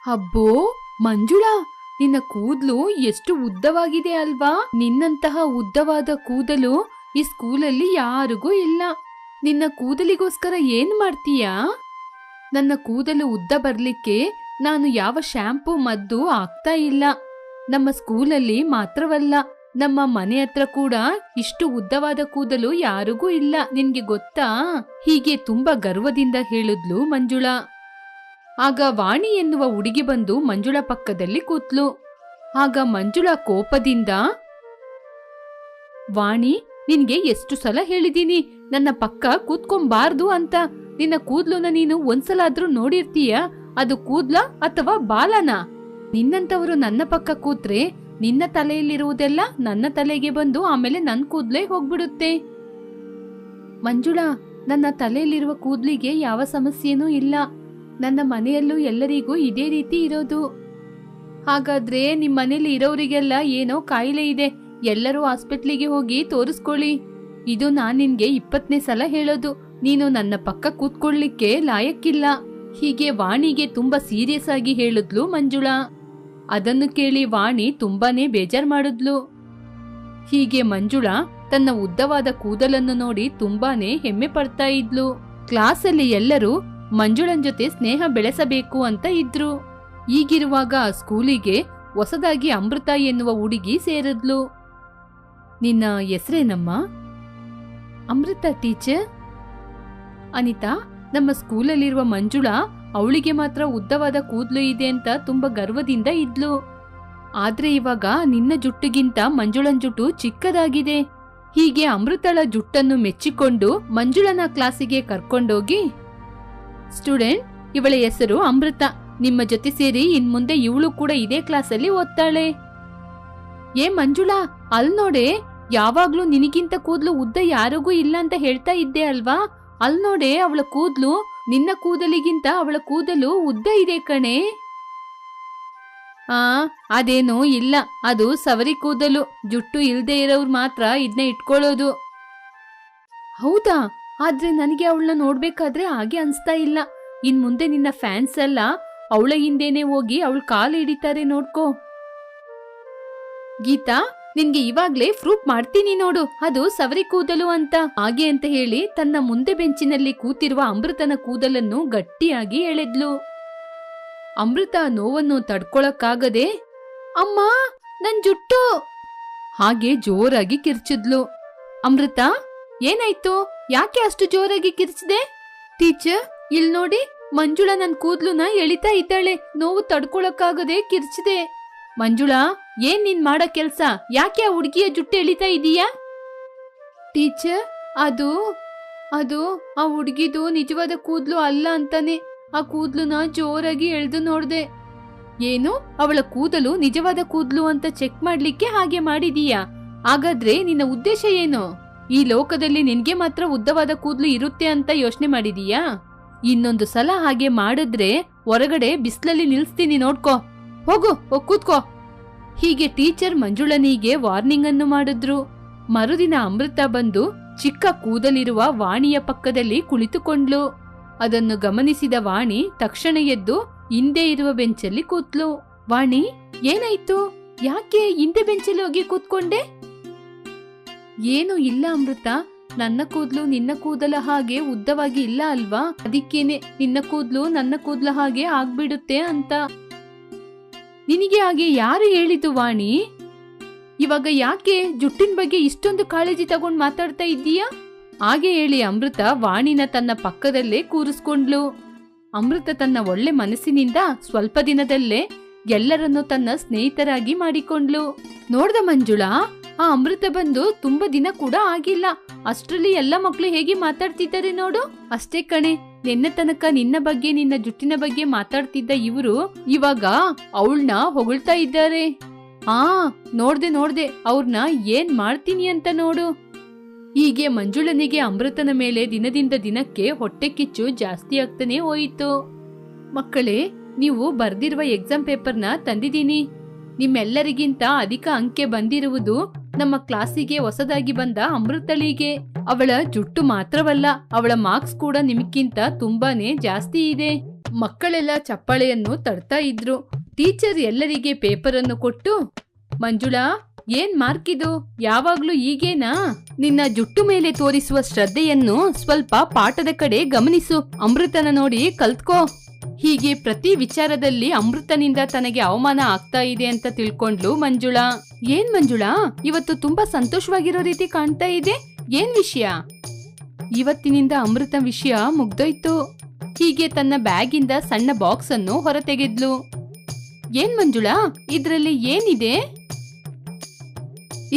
ಅಬ್ಬೋ ಮಂಜುಳಾ, ನಿನ್ನ ಕೂದಲು ಎಷ್ಟು ಉದ್ದವಾಗಿದೆ ಅಲ್ವಾ? ನಿನ್ನಂತಹ ಉದ್ದವಾದ ಕೂದಲು ಈ ಸ್ಕೂಲಲ್ಲಿ ಯಾರಿಗೂ ಇಲ್ಲ. ನಿನ್ನ ಕೂದಲಿಗೋಸ್ಕರ ಏನ್ ಮಾಡ್ತೀಯಾ? ನನ್ನ ಕೂದಲು ಉದ್ದ ಬರ್ಲಿಕ್ಕೆ ನಾನು ಯಾವ ಶ್ಯಾಂಪೂ ಮದ್ದು ಆಗ್ತಾ ಇಲ್ಲ. ನಮ್ಮ ಸ್ಕೂಲಲ್ಲಿ ಮಾತ್ರವಲ್ಲ, ನಮ್ಮ ಮನೆ ಹತ್ರ ಕೂಡ ಇಷ್ಟು ಉದ್ದವಾದ ಕೂದಲು ಯಾರಿಗೂ ಇಲ್ಲ, ನಿನ್ಗೆ ಗೊತ್ತಾ? ಹೀಗೆ ತುಂಬಾ ಗರ್ವದಿಂದ ಹೇಳಿದ್ಲು ಮಂಜುಳಾ. ಆಗ ವಾಣಿ ಎನ್ನುವ ಹುಡುಗಿ ಬಂದು ಮಂಜುಳಾ ಪಕ್ಕದಲ್ಲಿ ಕೂತ್ಲು. ಆಗ ಮಂಜುಳಾ ಕೋಪದಿಂದ, ವಾಣಿ, ನಿನ್ಗೆ ಎಷ್ಟು ಸಲ ಹೇಳಿದೀನಿ ನನ್ನ ಪಕ್ಕ ಕೂತ್ಕೊಂಬಾರ್ದು ಅಂತ. ನಿನ್ನ ಕೂದ್ಲುನ ನೀನು ಒಂದ್ಸಲಾದ್ರೂ ನೋಡಿರ್ತೀಯ? ಅದು ಕೂದ್ಲ ಅಥವಾ ಬಾಲನ? ನಿನ್ನಂತವರು ನನ್ನ ಪಕ್ಕ ಕೂತ್ರೆ ನಿನ್ನ ತಲೆಯಲ್ಲಿರುವುದೆಲ್ಲ ನನ್ನ ತಲೆಗೆ ಬಂದು ಆಮೇಲೆ ನನ್ ಕೂದ್ಲೇ ಹೋಗ್ಬಿಡುತ್ತೆ. ಮಂಜುಳಾ, ನನ್ನ ತಲೆಯಲ್ಲಿರುವ ಕೂದ್ಲಿಗೆ ಯಾವ ಸಮಸ್ಯೆನೂ ಇಲ್ಲ. ನನ್ನ ಮನೆಯಲ್ಲೂ ಎಲ್ಲರಿಗೂ ಇದೇ ರೀತಿ ಇರೋದು. ಹಾಗಾದ್ರೆ ನಿಮ್ ಮನೇಲಿ ಇರೋರಿಗೆಲ್ಲ ಏನೋ ಕಾಯಿಲೆ ಇದೆ, ಎಲ್ಲರೂ ಹಾಸ್ಪಿಟ್ಲಿಗೆ ಹೋಗಿ ತೋರಿಸ್ಕೊಳ್ಳಿ. ಇದು ನಾನ್ ನಿನ್ಗೆ 20ನೇ ಸಲ ಹೇಳೋದು, ನೀನು ನನ್ನ ಪಕ್ಕ ಕೂತ್ಕೊಳ್ಳಿಕ್ಕೆ ಲಾಯಕ್ಕಿಲ್ಲ. ಹೀಗೆ ವಾಣಿಗೆ ತುಂಬಾ ಸೀರಿಯಸ್ ಆಗಿ ಹೇಳಿದ್ಲು ಮಂಜುಳಾ. ಅದನ್ನು ಕೇಳಿ ವಾಣಿ ತುಂಬಾನೇ ಬೇಜಾರ್ ಮಾಡಿದ್ಲು. ಹೀಗೆ ಮಂಜುಳಾ ತನ್ನ ಉದ್ದವಾದ ಕೂದಲನ್ನು ನೋಡಿ ತುಂಬಾನೇ ಹೆಮ್ಮೆ ಪಡ್ತಾ ಇದ್ಲು. ಕ್ಲಾಸಲ್ಲಿ ಎಲ್ಲರೂ ಮಂಜುಳನ್ ಜೊತೆ ಸ್ನೇಹ ಬೆಳೆಸಬೇಕು ಅಂತ ಇದ್ರು. ಈಗಿರುವಾಗ ಸ್ಕೂಲಿಗೆ ಹೊಸದಾಗಿ ಅಮೃತ ಎನ್ನುವ ಹುಡುಗಿ ಸೇರಿದ್ಲು. ನಿನ್ನ ಹೆಸರೇನಮ್ಮ? ಅಮೃತ ಟೀಚರ್. ಅನಿತಾ, ನಮ್ಮ ಸ್ಕೂಲಲ್ಲಿರುವ ಮಂಜುಳಾ ಅವಳಿಗೆ ಮಾತ್ರ ಉದ್ದವಾದ ಕೂದಲು ಇದೆ ಅಂತ ತುಂಬಾ ಗರ್ವದಿಂದ ಇದ್ಲು. ಆದ್ರೆ ಇವಾಗ ನಿನ್ನ ಜುಟ್ಟಿಗಿಂತ ಮಂಜುಳನ್ ಜುಟ್ಟು ಚಿಕ್ಕದಾಗಿದೆ. ಹೀಗೆ ಅಮೃತಳ ಜುಟ್ಟನ್ನು ಮೆಚ್ಚಿಕೊಂಡು ಮಂಜುಳನ ಕ್ಲಾಸಿಗೆ ಕರ್ಕೊಂಡೋಗಿ, ಸ್ಟೂಡೆಂಟ್, ಇವಳ ಹೆಸರು ಅಮೃತ. ನಿಮ್ಮ ಜೊತೆ ಸೇರಿ ಇನ್ಮುಂದೆ ಇವಳು ಕೂಡ ಇದೇ ಕ್ಲಾಸಲ್ಲಿ ಓದ್ತಾಳೆ. ಏ ಮಂಜುಳಾ, ಅಲ್ ನೋಡೆ, ಯಾವಾಗ್ಲೂ ನಿನಗಿಂತ ಕೂದ್ಲು ಉದ್ದ ಯಾರಿಗೂ ಇಲ್ಲ ಅಂತ ಹೇಳ್ತಾ ಇದ್ದೆ ಅಲ್ವಾ? ಅಲ್ ನೋಡೆ, ಅವಳ ಕೂದ್ಲು ನಿನ್ನ ಕೂದಲಿಗಿಂತ ಅವಳ ಕೂದಲು ಉದ್ದ ಇದೆ ಕಣೆ. ಅದೇನೂ ಇಲ್ಲ, ಅದು ಸವರಿ ಕೂದಲು. ಜುಟ್ಟು ಇಲ್ದೇ ಇರೋರು ಮಾತ್ರ ಇದನ್ನ ಇಟ್ಕೊಳ್ಳೋದು. ಹೌದಾ? ಆದ್ರೆ ನನಗೆ ಅವಳನ್ನ ನೋಡ್ಬೇಕಾದ್ರೆ ಹಾಗೆ ಅನ್ಸ್ತಾ ಇಲ್ಲ. ಇನ್ ಮುಂದೆ ನಿನ್ನ ಫ್ಯಾನ್ಸ್ ಎಲ್ಲ ಅವಳ ಹಿಂದೆನೆ ಹೋಗಿ ಅವಳ ಕಾಲು ಹಿಡಿತಾರೆ, ನೋಡ್ಕೋ. ಗೀತಾ, ನಿನ್ಗೆ ಇವಾಗ್ಲೇ ಪ್ರೂಫ್ ಮಾಡ್ತೀನಿ ನೋಡು, ಅದು ಸವರಿ ಕೂದಲು ಅಂತ. ಹಾಗೆ ಅಂತ ಹೇಳಿ ತನ್ನ ಮುಂದೆ ಬೆಂಚಿನಲ್ಲಿ ಕೂತಿರುವ ಅಮೃತನ ಕೂದಲನ್ನು ಗಟ್ಟಿಯಾಗಿ ಎಳೆದ್ಲು. ಅಮೃತ ನೋವನ್ನು ತಡ್ಕೊಳಕ್ಕಾಗದೆ, ಅಮ್ಮ, ನನ್ ಜುಟ್ಟು, ಹಾಗೆ ಜೋರಾಗಿ ಕಿರ್ಚಿದ್ಲು. ಅಮೃತ, ಏನಾಯ್ತು? ಯಾಕೆ ಅಷ್ಟು ಜೋರಾಗಿ ಕಿರ್ಚಿದೆ? ಟೀಚರ್, ಇಲ್ ನೋಡಿ, ಮಂಜುಳಾ ನನ್ ಕೂದ್ಲುನ ಎಳಿತಾ ಇದ್ದಾಳೆ, ನೋವು ತಡ್ಕೊಳಕ್ಕಾಗದೆ ಕಿರ್ಚಿದೆ. ಮಂಜುಳಾ, ಏನ್ ನೀನ್ ಮಾಡೋ ಕೆಲ್ಸ? ಯಾಕೆ ಆ ಹುಡುಗಿಯ ಜುಟ್ಟು ಎಳಿತಾ ಇದೀಯಾ? ಟೀಚರ್, ಅದು ಆ ಹುಡುಗಿದು ನಿಜವಾದ ಕೂದ್ಲು ಅಲ್ಲ ಅಂತಾನೆ. ಆ ಕೂದ್ಲುನ ಜೋರಾಗಿ ಎಳ್ದು ನೋಡ್ದೆ. ಏನು? ಅವಳ ಕೂದಲು ನಿಜವಾದ ಕೂದ್ಲು ಅಂತ ಚೆಕ್ ಮಾಡ್ಲಿಕ್ಕೆ ಹಾಗೆ ಮಾಡಿದೀಯಾ? ಹಾಗಾದ್ರೆ ನಿನ್ನ ಉದ್ದೇಶ ಏನು? ಈ ಲೋಕದಲ್ಲಿ ನಿನ್ಗೆ ಮಾತ್ರ ಉದ್ದವಾದ ಕೂದ್ಲು ಇರುತ್ತೆ ಅಂತ ಯೋಚನೆ ಮಾಡಿದೀಯಾ? ಇನ್ನೊಂದು ಸಲ ಹಾಗೆ ಮಾಡಿದ್ರೆ ಹೊರಗಡೆ ಬಿಸ್ಲಲ್ಲಿ ನಿಲ್ಸ್ತೀನಿ, ನೋಡ್ಕೋ. ಹೋಗು, ಕೂತ್ಕೋ. ಹೀಗೆ ಟೀಚರ್ ಮಂಜುಳನಿಗೆ ವಾರ್ನಿಂಗ್ ಅನ್ನು ಮಾಡಿದ್ರು. ಮರುದಿನ ಅಮೃತ ಬಂದು ಚಿಕ್ಕ ಕೂದಲಿರುವ ವಾಣಿಯ ಪಕ್ಕದಲ್ಲಿ ಕುಳಿತುಕೊಂಡ್ಲು. ಅದನ್ನು ಗಮನಿಸಿದ ವಾಣಿ ತಕ್ಷಣ ಎದ್ದು ಹಿಂದೆ ಇರುವ ಬೆಂಚಲ್ಲಿ ಕೂತ್ಲು. ವಾಣಿ, ಏನಾಯ್ತು? ಯಾಕೆ ಹಿಂದೆ ಬೆಂಚಲ್ಲಿ ಹೋಗಿ ಕೂತ್ಕೊಂಡೆ? ಏನು ಇಲ್ಲ ಅಮೃತ, ನನ್ನ ಕೂದ್ಲು ನಿನ್ನ ಕೂದಲ ಹಾಗೆ ಉದ್ದವಾಗಿ ಇಲ್ಲ ಅಲ್ವಾ? ಅದಕ್ಕೇನೆ ನಿನ್ನ ಕೂದ್ಲು ನನ್ನ ಕೂದ್ಲ ಹಾಗೆ ಆಗ್ಬಿಡುತ್ತೆ ಅಂತ. ನಿನಗೆ ಹಾಗೆ ಯಾರು ಹೇಳಿದ್ದು ವಾಣಿ? ಇವಾಗ ಯಾಕೆ ಜುಟ್ಟಿನ ಬಗ್ಗೆ ಇಷ್ಟೊಂದು ಕಾಳಜಿ ತಗೊಂಡ್ ಮಾತಾಡ್ತಾ ಇದ್ದೀಯಾ? ಹಾಗೆ ಹೇಳಿ ಅಮೃತ ವಾಣಿನ ತನ್ನ ಪಕ್ಕದಲ್ಲೇ ಕೂರಿಸ್ಕೊಂಡ್ಲು. ಅಮೃತ ತನ್ನ ಒಳ್ಳೆ ಮನಸ್ಸಿನಿಂದ ಸ್ವಲ್ಪ ದಿನದಲ್ಲೇ ಎಲ್ಲರನ್ನು ತನ್ನ ಸ್ನೇಹಿತರಾಗಿ ಮಾಡಿಕೊಂಡ್ಲು. ನೋಡ್ದ ಮಂಜುಳಾ, ಆ ಅಮೃತ ಬಂದು ತುಂಬಾ ದಿನ ಕೂಡ ಆಗಿಲ್ಲ, ಅಷ್ಟ್ರಲ್ಲಿ ಎಲ್ಲ ಮಕ್ಳು ಹೇಗೆ ಮಾತಾಡ್ತಿದ್ದಾರೆ ನೋಡು. ಅಷ್ಟೇ ಕಣೆ, ನಿನ್ನೆ ತನಕ ನಿನ್ನ ಬಗ್ಗೆ ನಿನ್ನ ಜುಟ್ಟಿನ ಬಗ್ಗೆ ಮಾತಾಡ್ತಿದ್ದ ಇವರು ಇವಾಗ ಅವಳನ್ನ ಹೊಗಳ್ತಾ ಇದ್ದಾರೆ. ನೋಡ್ದೆ ಅವ್ರನ್ನ ಏನ್ ಮಾಡ್ತೀನಿ ಅಂತ ನೋಡು. ಹೀಗೆ ಮಂಜುಳನಿಗೆ ಅಮೃತನ ಮೇಲೆ ದಿನದಿಂದ ದಿನಕ್ಕೆ ಹೊಟ್ಟೆ ಕಿಚ್ಚು ಜಾಸ್ತಿ ಆಗ್ತಾನೆ ಹೋಯಿತು. ಮಕ್ಕಳೇ, ನೀವು ಬರ್ದಿರುವ ಎಕ್ಸಾಮ್ ಪೇಪರ್ನ ತಂದಿದ್ದೀನಿ. ನಿಮ್ಮೆಲ್ಲರಿಗಿಂತ ಅಧಿಕ ಅಂಕೆ ಬಂದಿರುವುದು ನಮ್ಮ ಕ್ಲಾಸಿಗೆ ಹೊಸದಾಗಿ ಬಂದ ಅಮೃತಳಿಗೆ. ಅವಳ ಜುಟ್ಟು ಮಾತ್ರವಲ್ಲ, ಅವಳ ಮಾರ್ಕ್ಸ್ ಕೂಡ ನಿಮಗಿಂತ ತುಂಬಾನೇ ಜಾಸ್ತಿ ಇದೆ. ಮಕ್ಕಳೆಲ್ಲ ಚಪ್ಪಾಳೆಯನ್ನು ತಡ್ತಾ ಇದ್ರು. ಟೀಚರ್ ಎಲ್ಲರಿಗೆ ಪೇಪರ್ ಅನ್ನು ಕೊಟ್ಟು, ಮಂಜುಳಾ, ಏನ್ ಮಾರ್ಕ್ ಇದು? ಯಾವಾಗ್ಲೂ ಹೀಗೇನಾ? ನಿನ್ನ ಜುಟ್ಟು ಮೇಲೆ ತೋರಿಸುವ ಶ್ರದ್ಧೆಯನ್ನು ಸ್ವಲ್ಪ ಪಾಠದ ಕಡೆ ಗಮನಿಸು. ಅಮೃತನ ನೋಡಿ ಕಲ್ತ್ಕೋ. ಹೀಗೆ ಪ್ರತಿ ವಿಚಾರದಲ್ಲಿ ಅಮೃತನಿಂದ ತನಗೆ ಅವಮಾನ ಆಗ್ತಾ ಇದೆ ಅಂತ ತಿಳ್ಕೊಂಡ್ಲು ಮಂಜುಳಾ. ಏನ್ ಮಂಜುಳಾ, ಇವತ್ತು ತುಂಬಾ ಸಂತೋಷವಾಗಿರೋ ರೀತಿ ಕಾಣ್ತಾ ಇದೆ. ಏನ್ ವಿಷಯ? ಇವತ್ತಿನಿಂದ ಅಮೃತ ವಿಷಯ ಮುಗ್ದೋಯ್ತು. ಹೀಗೆ ತನ್ನ ಬ್ಯಾಗಿಂದ ಸಣ್ಣ ಬಾಕ್ಸ್ ಅನ್ನು ಹೊರತೆಗೆದ್ಲು. ಏನ್ ಮಂಜುಳಾ, ಇದ್ರಲ್ಲಿ ಏನಿದೆ?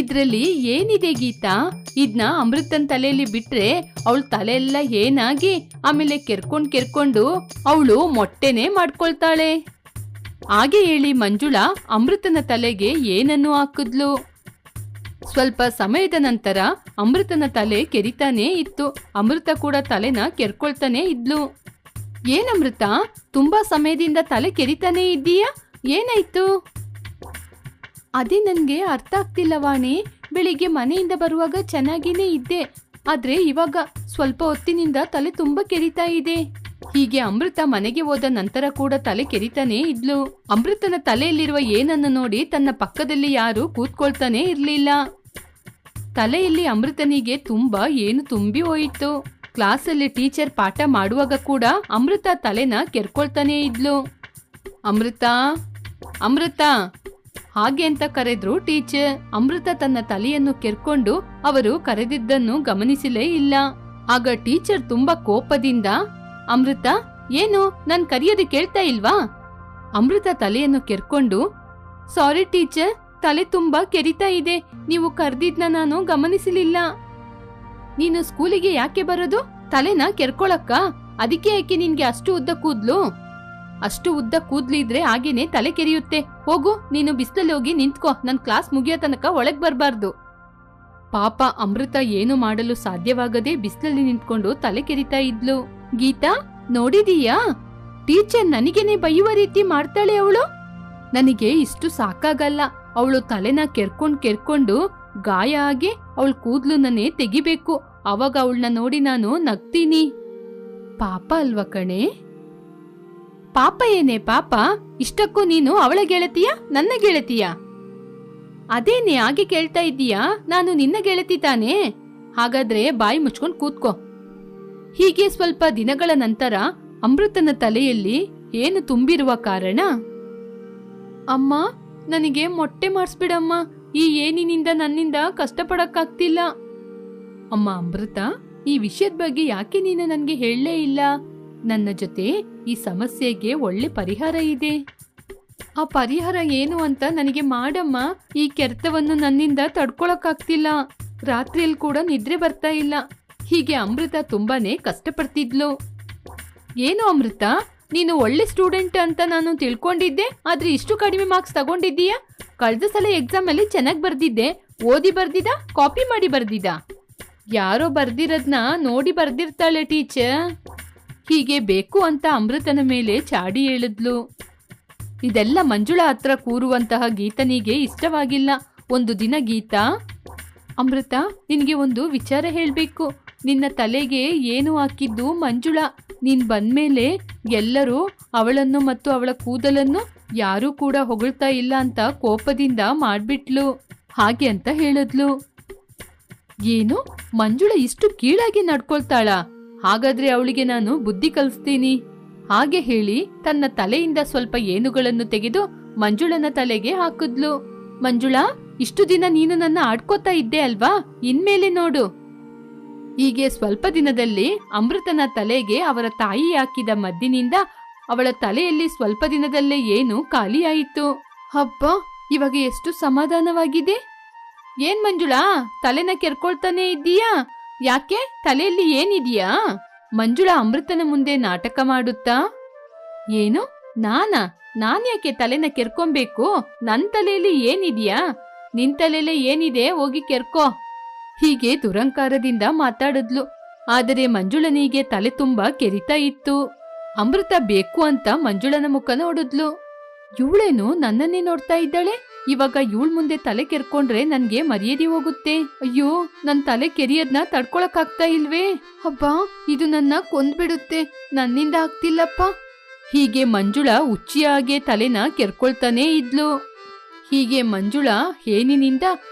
ಇದ್ರಲ್ಲಿ ಏನಿದೆ ಗೀತಾ? ಇದ್ನ ಅಮೃತನ್ ತಲೆಯಲ್ಲಿ ಬಿಟ್ರೆ ಅವಳ ತಲೆ ಎಲ್ಲ ಏನಾಗಿ ಆಮೇಲೆ ಕೆರ್ಕೊಂಡು ಅವಳು ಮೊಟ್ಟೆನೆ ಮಾಡ್ಕೊಳ್ತಾಳೆ. ಹಾಗೆ ಹೇಳಿ ಮಂಜುಳಾ ಅಮೃತನ ತಲೆಗೆ ಏನನ್ನು ಹಾಕಿದ್ಲು. ಸ್ವಲ್ಪ ಸಮಯದ ನಂತರ ಅಮೃತನ ತಲೆ ಕೆರಿತಾನೇ ಇತ್ತು. ಅಮೃತ ಕೂಡ ತಲೆನ ಕೆರ್ಕೊಳ್ತಾನೆ ಇದ್ಲು. ಏನಮೃತ, ತುಂಬಾ ಸಮಯದಿಂದ ತಲೆ ಕೆರಿತಾನೇ ಇದ್ದೀಯಾ? ಏನಾಯ್ತು? ಅದೇ ನನ್ಗೆ ಅರ್ಥ ಆಗ್ತಿಲ್ಲ ವಾಣಿ. ಬೆಳಿಗ್ಗೆ ಮನೆಯಿಂದ ಬರುವಾಗ ಚೆನ್ನಾಗಿನೇ ಇದ್ದೆ, ಆದ್ರೆ ಇವಾಗ ಸ್ವಲ್ಪ ಹೊತ್ತಿನಿಂದ ತಲೆ ತುಂಬಾ ಕೆರಿತಾ ಇದೆ. ಹೀಗೆ ಅಮೃತ ಮನೆಗೆ ಹೋದ ನಂತರ ಕೂಡ ತಲೆ ಕೆರಿತಾನೇ ಇದ್ಲು. ಅಮೃತನ ತಲೆಯಲ್ಲಿರುವ ಏನನ್ನು ನೋಡಿ ತನ್ನ ಪಕ್ಕದಲ್ಲಿ ಯಾರು ಕೂತ್ಕೊಳ್ತಾನೆ ಇರ್ಲಿಲ್ಲ. ತಲೆಯಲ್ಲಿ ಅಮೃತನಿಗೆ ತುಂಬಾ ಏನು ತುಂಬಿ ಹೋಯಿತು. ಕ್ಲಾಸಲ್ಲಿ ಟೀಚರ್ ಪಾಠ ಮಾಡುವಾಗ ಕೂಡ ಅಮೃತ ತಲೆನ ಕೆರ್ಕೊಳ್ತಾನೆ ಇದ್ಲು. ಅಮೃತ, ಅಮೃತ ಹಾಗೆ ಅಂತ ಕರೆದ್ರು ಟೀಚರ್. ಅಮೃತ ತನ್ನ ತಲೆಯನ್ನು ಕೆರ್ಕೊಂಡು ಅವರು ಕರೆದಿದ್ದನ್ನು ಗಮನಿಸಲೇ ಇಲ್ಲ. ಆಗ ಟೀಚರ್ ತುಂಬಾ ಕೋಪದಿಂದ, ಅಮೃತ, ಏನು ನನ್ ಕರೆಯೋದು ಕೇಳ್ತಾ ಇಲ್ವಾ? ಅಮೃತ ತಲೆಯನ್ನು ಕೆರ್ಕೊಂಡು, ಸಾರಿ ಟೀಚರ್, ತಲೆ ತುಂಬಾ ಕೆರಿತಾ ಇದೆ, ನೀವು ಕರೆದಿದ್ನ ನಾನು ಗಮನಿಸಲಿಲ್ಲ. ನೀನು ಸ್ಕೂಲಿಗೆ ಯಾಕೆ ಬರೋದು? ತಲೆನ ಕೆರ್ಕೊಳಕ್ಕ? ಅದಕ್ಕೆ ಯಾಕೆ ನಿನ್ಗೆ ಅಷ್ಟು ಉದ್ದ ಕೂದ್ಲು? ಅಷ್ಟು ಉದ್ದ ಕೂದ್ಲಿದ್ರೆ ಹಾಗೇನೆ ತಲೆ ಕೆರಿಯುತ್ತೆ. ಹೋಗು, ನೀನು ಬಿಸಿಲಲ್ಲಿ ಹೋಗಿ ನಿಂತ್ಕೋ. ನನ್ ಕ್ಲಾಸ್ ಮುಗಿಯೋ ತನಕ ಒಳಗ್ ಬರ್ಬಾರ್ದು. ಪಾಪ ಅಮೃತ ಏನು ಮಾಡಲು ಸಾಧ್ಯವಾಗದೆ ಬಿಸಿಲಲ್ಲಿ ನಿಂತ್ಕೊಂಡು ತಲೆ ಕೆರಿತಾ ಇದ್ಲು. ಗೀತಾ, ನೋಡಿದೀಯಾ? ಟೀಚರ್ ನನಗೇನೆ ಬೈಯುವ ರೀತಿ ಮಾಡ್ತಾಳೆ ಅವಳು. ನನಗೆ ಇಷ್ಟು ಸಾಕಾಗಲ್ಲ. ಅವಳು ತಲೆನ ಕೆರ್ಕೊಂಡು ಗಾಯ ಆಗಿ ಅವಳ ಕೂದ್ಲುನೇ ತೆಗಿಬೇಕು. ಅವಾಗ ಅವಳನ್ನ ನೋಡಿ ನಾನು ನಗ್ತೀನಿ. ಪಾಪ ಅಲ್ವಾ ಕಣೆ? ಪಾಪ ಏನೇ ಪಾಪ? ಇಷ್ಟಕ್ಕೂ ನೀನು ಅವಳ ಗೆಳತಿಯ, ನನ್ನ ಗೆಳತಿಯ? ಅದೇನೆ ಹಾಗೆ ಕೇಳ್ತಾ ಇದ್ದೀಯಾ? ನಾನು ನಿನ್ನ ಗೆಳತಿ ತಾನೇ? ಹಾಗಾದ್ರೆ ಬಾಯಿ ಮುಚ್ಕೊಂಡು ಕೂತ್ಕೋ. ಹೀಗೆ ಸ್ವಲ್ಪ ದಿನಗಳ ನಂತರ ಅಮೃತನ ತಲೆಯಲ್ಲಿ ಏನು ತುಂಬಿರುವ ಕಾರಣ, ಅಮ್ಮ, ನನಗೆ ಮೊಟ್ಟೆ ಮಾಡಿಸ್ಬಿಡಮ್ಮ. ಈ ಏನಿನಿಂದ ನನ್ನಿಂದ ಕಷ್ಟಪಡಕ್ಕಾಗ್ತಿಲ್ಲ. ಅಮ್ಮ ಅಮೃತ, ಈ ವಿಷಯದ ಬಗ್ಗೆ ಯಾಕೆ ನೀನು ನನ್ಗೆ ಹೇಳಲೇ ಇಲ್ಲ? ನನ್ನ ಜೊತೆ ಈ ಸಮಸ್ಯೆಗೆ ಒಳ್ಳೆ ಪರಿಹಾರ ಇದೆ. ಆ ಪರಿಹಾರ ಏನು ಅಂತ ನನಗೆ ಮಾಡಮ್ಮ. ಈ ಕೆರೆತವನ್ನು ನನ್ನಿಂದ ತಡ್ಕೊಳಕ್ಕಾಗ್ತಿಲ್ಲ. ರಾತ್ರಿಯಲ್ಲಿ ಕೂಡ ನಿದ್ರೆ ಬರ್ತಾ ಇಲ್ಲ. ಹೀಗೆ ಅಮೃತ ತುಂಬಾನೇ ಕಷ್ಟಪಡ್ತಿದ್ಲು. ಏನು ಅಮೃತ, ನೀನು ಒಳ್ಳೆ ಸ್ಟೂಡೆಂಟ್ ಅಂತ ನಾನು ತಿಳ್ಕೊಂಡಿದ್ದೆ, ಆದ್ರೆ ಇಷ್ಟು ಕಡಿಮೆ ಮಾರ್ಕ್ಸ್ ತಗೊಂಡಿದ್ದೀಯಾ? ಕಳೆದ ಸಲ ಎಕ್ಸಾಮ್ ಅಲ್ಲಿ ಚೆನ್ನಾಗಿ ಬರ್ದಿದ್ದೆ. ಓದಿ ಬರ್ದಿದ, ಕಾಪಿ ಮಾಡಿ ಬರ್ದಿದ? ಯಾರೋ ಬರ್ದಿರೋದ್ನ ನೋಡಿ ಬರ್ದಿರ್ತಾಳೆ ಟೀಚರ್. ಹೀಗೆ ಬೇಕು ಅಂತ ಅಮೃತನ ಮೇಲೆ ಚಾಡಿ ಹೇಳಿದ್ಲು. ಇದೆಲ್ಲ ಮಂಜುಳಾ ಹತ್ರ ಕೂರುವಂತಹ ಗೀತನಿಗೆ ಇಷ್ಟವಾಗಿಲ್ಲ. ಒಂದು ದಿನ ಗೀತಾ, ಅಮೃತ, ನಿನ್ಗೆ ಒಂದು ವಿಚಾರ ಹೇಳ್ಬೇಕು. ನಿನ್ನ ತಲೆಗೆ ಏನು ಹಾಕಿದ್ದು ಮಂಜುಳಾ. ನೀನ್ ಬಂದ್ಮೇಲೆ ಎಲ್ಲರೂ ಅವಳನ್ನು ಮತ್ತು ಅವಳ ಕೂದಲನ್ನು ಯಾರೂ ಕೂಡ ಹೊಗಳ್ತಾ ಇಲ್ಲ ಅಂತ ಕೋಪದಿಂದ ಮಾಡ್ಬಿಟ್ಲು. ಹಾಗೆ ಅಂತ ಹೇಳಿದ್ಲು. ಏನು, ಮಂಜುಳಾ ಇಷ್ಟು ಕೀಳಾಗಿ ನಡ್ಕೊಳ್ತಾಳ? ಹಾಗಾದ್ರೆ ಅವಳಿಗೆ ನಾನು ಬುದ್ಧಿ ಕಲಿಸ್ತೀನಿ. ಹಾಗೆ ಹೇಳಿ ತನ್ನ ತಲೆಯಿಂದ ಸ್ವಲ್ಪ ಏನುಗಳನ್ನು ತೆಗೆದು ಮಂಜುಳನ ತಲೆಗೆ ಹಾಕಿದ್ಲು. ಮಂಜುಳಾ, ಇಷ್ಟು ದಿನ ನೀನು ನನ್ನ ಆಡ್ಕೋತಾ ಇದ್ದೆ ಅಲ್ವಾ? ಇನ್ಮೇಲೆ ನೋಡು. ಹೀಗೆ ಸ್ವಲ್ಪ ದಿನದಲ್ಲಿ ಅಮೃತನ ತಲೆಗೆ ಅವರ ತಾಯಿ ಹಾಕಿದ ಮದ್ದಿನಿಂದ ಅವಳ ತಲೆಯಲ್ಲಿ ಸ್ವಲ್ಪ ದಿನದಲ್ಲೇ ಏನು ಖಾಲಿಯಾಯಿತು. ಹಬ್ಬ, ಇವಾಗ ಎಷ್ಟು ಸಮಾಧಾನವಾಗಿದೆ. ಏನ್ ಮಂಜುಳಾ, ತಲೆನ ಕೆರ್ಕೊಳ್ತಾನೆ ಇದ್ದೀಯಾ? ಯಾಕೆ, ತಲೆಯಲ್ಲಿ ಏನಿದೆಯಾ? ಮಂಜುಳಾ ಅಮೃತನ ಮುಂದೆ ನಾಟಕ ಮಾಡುತ್ತಾ, ಏನು, ನಾನ್ ಯಾಕೆ ತಲೆನ ಕೆರ್ಕೊಬೇಕು? ನನ್ ತಲೆಯಲ್ಲಿ ಏನಿದೆಯಾ? ನಿನ್ ತಲೆಯಲ್ಲಿ ಏನಿದೆ, ಹೋಗಿ ಕೆರ್ಕೋ. ಹೀಗೆ ದುರಂಕಾರದಿಂದ ಮಾತಾಡಿದ್ಲು. ಆದರೆ ಮಂಜುಳನಿಗೆ ತಲೆ ತುಂಬಾ ಕೆರಿತಾ ಇತ್ತು. ಅಮೃತ ಬೇಕು ಅಂತ ಮಂಜುಳನ ಮುಖ ನೋಡಿದ್ಲು. ಇವಳೇನು ನನ್ನನ್ನೇ ನೋಡ್ತಾ ಇದ್ದಾಳೆ? ಇವಾಗ ಇವಳ ಮುಂದೆ ತಲೆ ಕೆರ್ಕೊಂಡ್ರೆ ನನ್ಗೆ ಮರ್ಯಾದೆ ಹೋಗುತ್ತೆ. ಅಯ್ಯೋ, ನನ್ ತಲೆ ಕೆರಿಯದ್ನ ತಡ್ಕೊಳಕ್ ಆಗ್ತಾ ಇಲ್ವೇ? ಹಬ್ಬ, ಇದು ನನ್ನ ಕೊಂದ್ಬಿಡುತ್ತೆ. ನನ್ನಿಂದ ಆಗ್ತಿಲ್ಲಪ್ಪ. ಹೀಗೆ ಮಂಜುಳಾ ಹುಚ್ಚಿಯಾಗೆ ತಲೆನ ಕೆರ್ಕೊಳ್ತಾನೇ ಇದ್ಲು. ಹೀಗೆ ಮಂಜುಳಾ ಹೇನಿನಿಂದ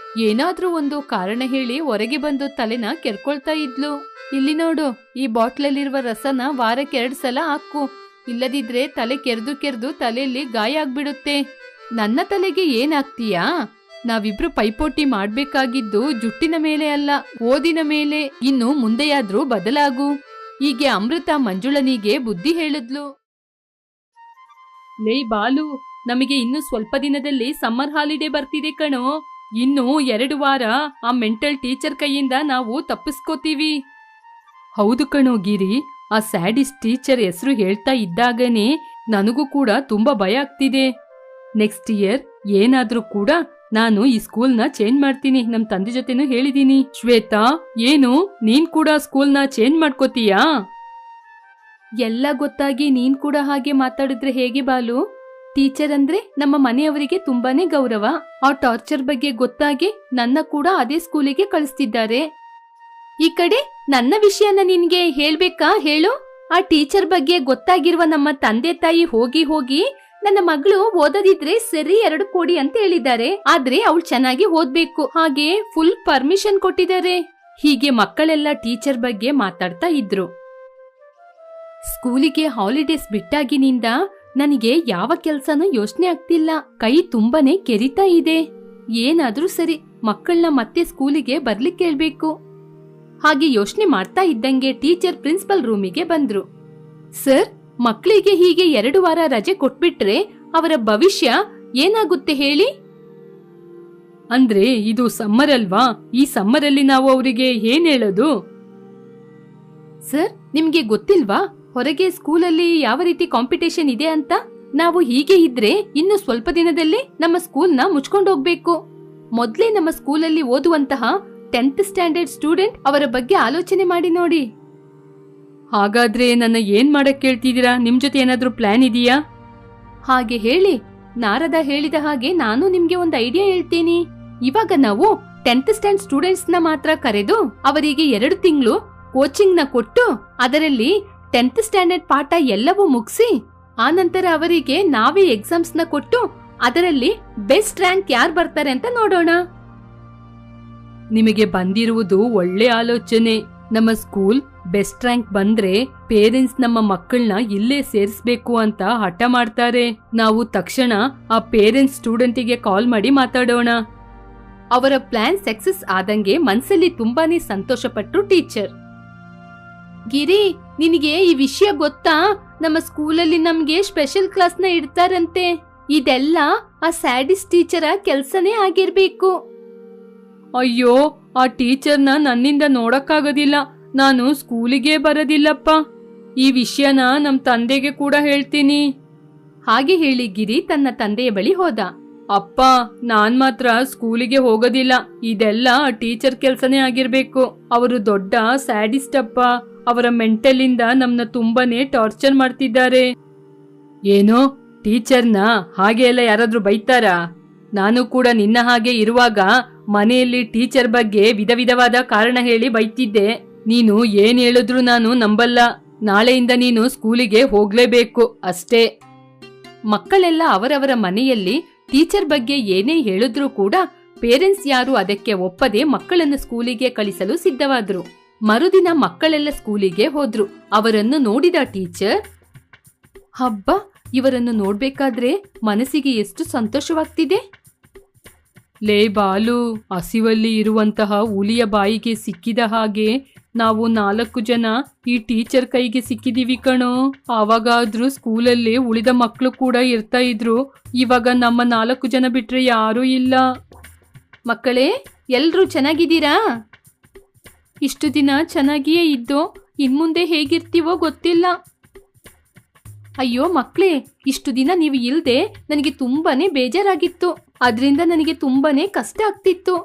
ಏನಾದ್ರೂ ಒಂದು ಕಾರಣ ಹೇಳಿ ಹೊರಗೆ ಬಂದು ತಲೆನ ಕೆರ್ಕೊಳ್ತಾ ಇದ್ಲು. ಇಲ್ಲಿ ನೋಡು, ಈ ಬಾಟ್ಲಲ್ಲಿರುವ ರಸನ ವಾರಕ್ಕೆ 2 ಸಲ ಹಾಕು, ಇಲ್ಲದಿದ್ರೆ ತಲೆ ಕೆರೆದು ತಲೆಯಲ್ಲಿ ಗಾಯ ಆಗ್ಬಿಡುತ್ತೆ. ನನ್ನ ತಲೆಗೆ ಏನಾಗ್ತೀಯಾ? ನಾವಿಬ್ರು ಪೈಪೋಟಿ ಮಾಡ್ಬೇಕಾಗಿದ್ದು ಜುಟ್ಟಿನ ಮೇಲೆ ಅಲ್ಲ, ಓದಿನ ಮೇಲೆ. ಇನ್ನು ಮುಂದೆಯಾದ್ರೂ ಬದಲಾಗು. ಹೀಗೆ ಅಮೃತ ಮಂಜುಳನಿಗೆ ಬುದ್ಧಿ ಹೇಳಿದ್ಲು. ಲೇ ಬಾಲು, ನಮಗೆ ಇನ್ನು ಸ್ವಲ್ಪ ದಿನದಲ್ಲಿ ಸಮ್ಮರ್ ಹಾಲಿಡೇ ಬರ್ತಿದೆ ಕಣೋ. ಇನ್ನು 2 ವಾರ ಆ ಮೆಂಟಲ್ ಟೀಚರ್ ಕೈಯಿಂದ ನಾವು ತಪ್ಪಿಸ್ಕೋತೀವಿ. ಹೌದು ಕಣೋ ಗಿರಿ, ಆ ಸ್ಯಾಡಿಸ್ಟ್ ಟೀಚರ್ ಹೆಸರು ಹೇಳ್ತಾ ಇದ್ದಾಗನೇ ನನಗೂ ಕೂಡ ತುಂಬಾ ಭಯ ಆಗ್ತಿದೆ. ನೆಕ್ಸ್ಟ್ ಇಯರ್ ಏನಾದ್ರೂ ಕೂಡ ನಾನು ಈ ಸ್ಕೂಲ್ನ ಚೇಂಜ್ ಮಾಡ್ತೀನಿ. ನಮ್ ತಂದೆ ಜೊತೆನೂ ಹೇಳಿದೀನಿ. ಶ್ವೇತಾ, ಏನು ನೀನ್ ಕೂಡ ಸ್ಕೂಲ್ನ ಚೇಂಜ್ ಮಾಡ್ಕೋತೀಯಾ? ಎಲ್ಲ ಗೊತ್ತಾಗಿ ನೀನ್ ಕೂಡ ಹಾಗೆ ಮಾತಾಡಿದ್ರೆ ಹೇಗೆ ಬಾಲು? ಟೀಚರ್ ಅಂದ್ರೆ ನಮ್ಮ ಮನೆಯವರಿಗೆ ತುಂಬಾನೇ ಗೌರವ. ಆ ಟಾರ್ಚರ್ ಬಗ್ಗೆ ಗೊತ್ತಾಗಿ ನನ್ನ ಕೂಡ ಅದೇ ಸ್ಕೂಲಿಗೆ ಕಳಿಸ್ತಿದ್ದಾರೆ. ಈ ಕಡೆ ನನ್ನ ವಿಷಯನ ನಿನ್ಗೆ ಹೇಳ್ಬೇಕಾ ಹೇಳು? ಆ ಟೀಚರ್ ಬಗ್ಗೆ ಗೊತ್ತಾಗಿರುವ ನಮ್ಮ ತಂದೆ ತಾಯಿ ಹೋಗಿ ನನ್ನ ಮಗಳು ಓದದಿದ್ರೆ ಸರಿ 2 ಕೋಟಿ ಅಂತ ಹೇಳಿದ್ದಾರೆ. ಆದ್ರೆ ಅವಳು ಚೆನ್ನಾಗಿ ಓದ್ಬೇಕು, ಹಾಗೆ ಫುಲ್ ಪರ್ಮಿಷನ್ ಕೊಟ್ಟಿದ್ದಾರೆ. ಹೀಗೆ ಮಕ್ಕಳೆಲ್ಲ ಟೀಚರ್ ಬಗ್ಗೆ ಮಾತಾಡ್ತಾ ಇದ್ರು. ಸ್ಕೂಲಿಗೆ ಹಾಲಿಡೇಸ್ ಬಿಟ್ಟಾಗಿನಿಂದ ನನಗೆ ಯಾವ ಕೆಲ್ಸನೂ ಯೋಚನೆ ಆಗ್ತಿಲ್ಲ. ಕೈ ತುಂಬಾನೇ ಕೆರಿತಾ ಇದೆ. ಏನಾದ್ರೂ ಸರಿ, ಮಕ್ಕಳನ್ನ ಮತ್ತೆ ಸ್ಕೂಲಿಗೆ ಬರ್ಲಿಕ್ಕೆ ಹೇಳ್ಬೇಕು. ಹಾಗೆ ಯೋಚನೆ ಮಾಡ್ತಾ ಇದ್ದಂಗೆ ಟೀಚರ್ ಪ್ರಿನ್ಸಿಪಲ್ ರೂಮಿಗೆ ಬಂದ್ರು. ಸರ್, ಮಕ್ಕಳಿಗೆ ಹೀಗೆ 2 ವಾರ ರಜೆ ಕೊಟ್ಬಿಟ್ರೆ ಅವರ ಭವಿಷ್ಯ ಏನಾಗುತ್ತೆ ಹೇಳಿ? ಅಂದ್ರೆ ಇದು ಸಮ್ಮರ್ ಅಲ್ವಾ, ಈ ಸಮ್ಮರಲ್ಲಿ ನಾವು ಅವರಿಗೆ ಏನ್ ಹೇಳೋದು? ಸರ್, ನಿಮ್ಗೆ ಗೊತ್ತಿಲ್ವಾ ಹೊರಗೆ ಸ್ಕೂಲಲ್ಲಿ ಯಾವ ರೀತಿ ಕಾಂಪಿಟೇಷನ್ ಇದೆ ಅಂತ? ನಾವು ಹೀಗೆ ಇದ್ರೆ ಇನ್ನು ಸ್ವಲ್ಪ ದಿನದಲ್ಲಿ ನಮ್ಮ ಸ್ಕೂಲ್ನ ಮುಚ್ಕೊಂಡೋಗ್ಬೇಕು. ಮೊದ್ಲೇ ನಮ್ಮ ಸ್ಕೂಲಲ್ಲಿ ಓದುವಂತಹ 10th ಸ್ಟ್ಯಾಂಡರ್ಡ್ ಸ್ಟೂಡೆಂಟ್ ಅವರ ಬಗ್ಗೆ ಆಲೋಚನೆ ಮಾಡಿ ನೋಡಿ. ಹಾಗಾದ್ರೆ ನನ್ನ ಏನ್ ಮಾಡಕ್ ಕೇಳ್ತಿದ್ದೀರಾ? ನಿಮ್ ಜೊತೆ ಏನಾದ್ರೂ ಪ್ಲಾನ್ ಇದೆಯಾ? ಹಾಗೆ ಹೇಳಿ ನಾರದ ಹೇಳಿದ ಹಾಗೆ ನಾನು ನಿಮ್ಗೆ ಒಂದು ಐಡಿಯಾ ಹೇಳ್ತೀನಿ. ಇವಾಗ ನಾವು 10th ಸ್ಟ್ಯಾಂಡರ್ಡ್ ಸ್ಟೂಡೆಂಟ್ಸ್ ನ ಮಾತ್ರ ಕರೆದು ಅವರಿಗೆ 2 ತಿಂಗಳು ಕೋಚಿಂಗ್ ನ ಕೊಟ್ಟು ಅದರಲ್ಲಿ 10th ಸ್ಟ್ಯಾಂಡರ್ಡ್ ಪಾಠ ಎಲ್ಲವೂ ಮುಗಿಸಿ ಆನಂತರ ಅವರಿಗೆ ನಾವೇ ಎಕ್ಸಾಮ್ಸ್ ನ ಕೊಟ್ಟು ಅದರಲ್ಲಿ ಬೆಸ್ಟ್ ರ್ಯಾಂಕ್ ಯಾರು ಬರ್ತಾರೆ ಅಂತ ನೋಡೋಣ. ನಿಮಗೆ ಬಂದಿರುವುದು ಒಳ್ಳೆ ಆಲೋಚನೆ. ನಮ್ಮ ಸ್ಕೂಲ್ ಬೆಸ್ಟ್ ರ್ಯಾಂಕ್ ಬಂದ್ರೆ ಪೇರೆಂಟ್ಸ್ ನಮ್ಮ ಮಕ್ಕಳನ್ನ ಇಲ್ಲೇ ಸೇರಿಸಬೇಕು ಅಂತ ಹಠ ಮಾಡ್ತಾರೆ. ನಾವು ತಕ್ಷಣ ಆ ಪೇರೆಂಟ್ಸ್ ಸ್ಟೂಡೆಂಟಿಗೆ ಕಾಲ್ ಮಾಡಿ ಮಾತಾಡೋಣ. ಅವರ ಪ್ಲಾನ್ ಸಕ್ಸಸ್ ಆದಂಗೆ ಮನ್ಸಲ್ಲಿ ತುಂಬಾನೇ ಸಂತೋಷ ಪಟ್ರು ಟೀಚರ್. ಗಿರಿ, ನಿನಗೆ ಈ ವಿಷಯ ಗೊತ್ತಾ? ನಮ್ಮ ಸ್ಕೂಲಲ್ಲಿ ನಮ್ಗೆ ಸ್ಪೆಷಲ್ ಕ್ಲಾಸ್ನ ಇಡ್ತಾರಂತೆ. ಇದೆಲ್ಲ ಆ ಸ್ಯಾಡಿಸ್ಟ್ ಟೀಚರ ಕೆಲ್ಸನೇ ಆಗಿರ್ಬೇಕು. ಅಯ್ಯೋ, ಆ ಟೀಚರ್ನ ನನ್ನಿಂದ ನೋಡಕ್ಕಾಗೋದಿಲ್ಲ. ನಾನು ಸ್ಕೂಲಿಗೆ ಬರೋದಿಲ್ಲಪ್ಪ. ಈ ವಿಷಯನ ನಮ್ ತಂದೆಗೆ ಕೂಡ ಹೇಳ್ತೀನಿ. ಹಾಗೆ ಹೇಳಿ ಗಿರಿ ತನ್ನ ತಂದೆಯ ಬಳಿ ಹೋದ. ಅಪ್ಪ, ನಾನ್ ಮಾತ್ರ ಸ್ಕೂಲಿಗೆ ಹೋಗೋದಿಲ್ಲ. ಇದೆಲ್ಲ ಟೀಚರ್ ಕೆಲ್ಸನೇ ಆಗಿರ್ಬೇಕು. ಅವರು ದೊಡ್ಡ ಸ್ಯಾಡಿಸ್ಟ್ ಅಪ್ಪ. ಅವರ ಮೆಂಟಲಿಂದ ನಮ್ನ ತುಂಬಾನೇ ಟಾರ್ಚರ್ ಮಾಡ್ತಿದ್ದಾರೆ. ಏನೋ ಟೀಚರ್ನ ಹಾಗೆ ಎಲ್ಲ ಯಾರಾದ್ರೂ ಬೈತಾರಾ? ನಾನು ಕೂಡ ನಿನ್ನ ಹಾಗೆ ಇರುವಾಗ ಮನೆಯಲ್ಲಿ ಟೀಚರ್ ಬಗ್ಗೆ ವಿಧ ವಿಧವಾದ ಕಾರಣ ಹೇಳಿ ಬೈತಿದ್ದೆ. ನೀನು ಏನ್ ಹೇಳಿದ್ರು ನಾನು ನಂಬಲ್ಲ. ನಾಳೆಯಿಂದ ನೀನು ಸ್ಕೂಲಿಗೆ ಹೋಗ್ಲೇಬೇಕು ಅಷ್ಟೇ. ಮಕ್ಕಳೆಲ್ಲ ಅವರವರ ಮನೆಯಲ್ಲಿ ಟೀಚರ್ ಬಗ್ಗೆ ಏನೇ ಹೇಳಿದ್ರೂ ಕೂಡ ಪೇರೆಂಟ್ಸ್ ಯಾರು ಅದಕ್ಕೆ ಒಪ್ಪದೆ ಮಕ್ಕಳನ್ನು ಸ್ಕೂಲಿಗೆ ಕಳಿಸಲು ಸಿದ್ಧವಾದ್ರು. ಮರುದಿನ ಮಕ್ಕಳೆಲ್ಲ ಸ್ಕೂಲಿಗೆ ಹೋದ್ರು. ಅವರನ್ನು ನೋಡಿದ ಟೀಚರ್, ಹಬ್ಬ, ಇವರನ್ನು ನೋಡ್ಬೇಕಾದ್ರೆ ಮನಸ್ಸಿಗೆ ಎಷ್ಟು ಸಂತೋಷವಾಗ್ತಿದೆ. ಲೇ ಬಾಲು, ಹಸಿವಲ್ಲಿ ಇರುವಂತಹ ಹುಲಿಯ ಬಾಯಿಗೆ ಸಿಕ್ಕಿದ ಹಾಗೆ ನಾವು 4 ಜನ ಈ ಟೀಚರ್ ಕೈಗೆ ಸಿಕ್ಕಿದೀವಿ ಕಣೋ. ಆವಾಗಾದ್ರೂ ಸ್ಕೂಲಲ್ಲಿ ಉಳಿದ ಮಕ್ಕಳು ಕೂಡ ಇರ್ತಾ ಇದ್ರು. ಇವಾಗ ನಮ್ಮ 4 ಜನ ಬಿಟ್ರೆ ಯಾರೂ ಇಲ್ಲ. ಮಕ್ಕಳೇ, ಎಲ್ರೂ ಚೆನ್ನಾಗಿದ್ದೀರಾ? ಇಷ್ಟು ದಿನ ಚೆನ್ನಾಗಿಯೇ ಇದ್ದೋ, ಇನ್ಮುಂದೆ ಹೇಗಿರ್ತೀವೋ ಗೊತ್ತಿಲ್ಲ. ಅಯ್ಯೋ ಮಕ್ಕಳೇ, ಇಷ್ಟು ದಿನ ನೀವು ಇಲ್ದೆ ನನಗೆ ತುಂಬಾನೇ ಬೇಜಾರಾಗಿತ್ತು. ಅದರಿಂದ ನನಗೆ ತುಂಬಾನೇ ಕಷ್ಟ ಆಗ್ತಿತ್ತು.